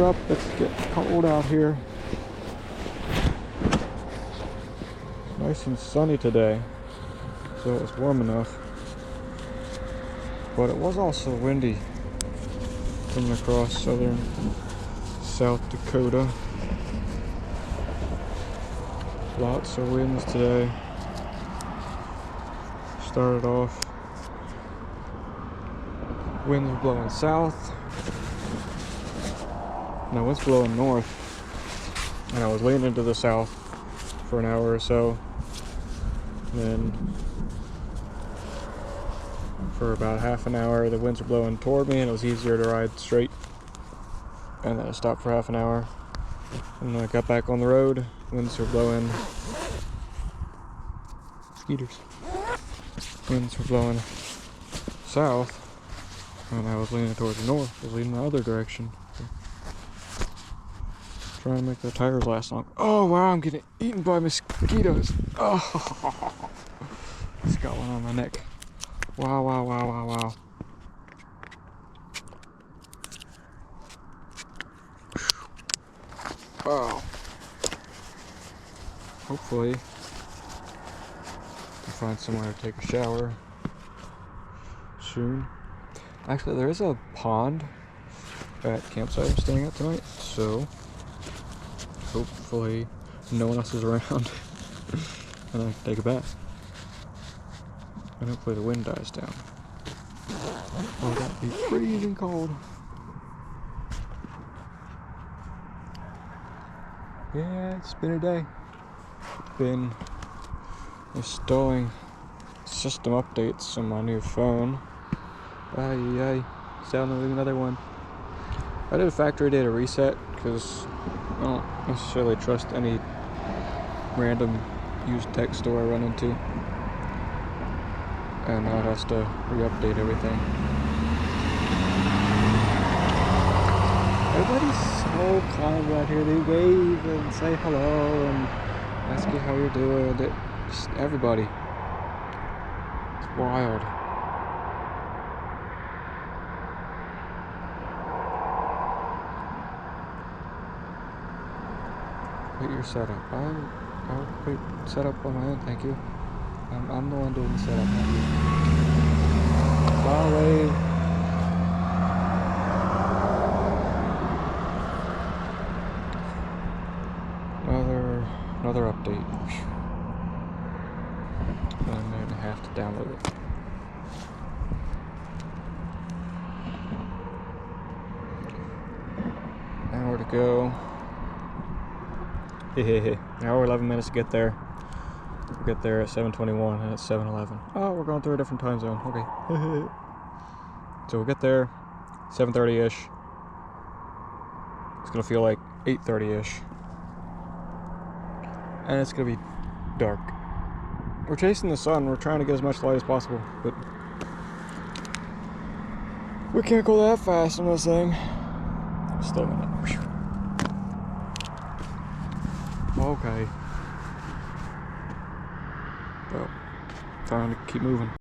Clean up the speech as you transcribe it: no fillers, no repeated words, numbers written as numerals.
up. It's getting cold out here. Nice and sunny today, so it was warm enough. But it was also windy coming across southern South Dakota. Lots of winds today. Started off, winds were blowing south. Now wind's blowing north, and I was leaning to the south for an hour or so. Then for about half an hour, the winds were blowing toward me, and it was easier to ride straight. And then I stopped for half an hour, and when I got back on the road, winds were blowing. Mosquitoes. Winds were blowing south, and I was leaning towards the north. I was leaning the other direction. Trying to make the tires last long. Oh wow, I'm getting eaten by mosquitoes. Oh, just got one on my neck. Wow, wow, wow, wow, wow. Wow. Hopefully, I find somewhere to take a shower soon. Actually, there is a pond at the campsite I'm staying at tonight, so hopefully no one else is around and I can take a bath. And hopefully the wind dies down. Oh, that'd be freezing cold. Yeah, it's been a day. Been installing system updates on my new phone. Ay, downloading another one. I did a factory data reset because I don't necessarily trust any random used tech store I run into. And now it has to re-update everything. Everybody's so kind out here. They wave and say hello and ask you how you're doing. Just everybody. It's wild. Complete your setup. I'll complete setup on my own, thank you. I'm the one doing the setup, not you. Far away. Another update. I'm going to have to download it. Hour to go. Hour 11 minutes to get there. We'll get there at 7:21 and it's 7:11. Oh, we're going through a different time zone. Okay. So we'll get there 7:30-ish. It's gonna feel like 8:30-ish. And it's gonna be dark. We're chasing the sun. We're trying to get as much light as possible, but we can't go that fast on this thing. Still a minute. Okay. Well, time to keep moving.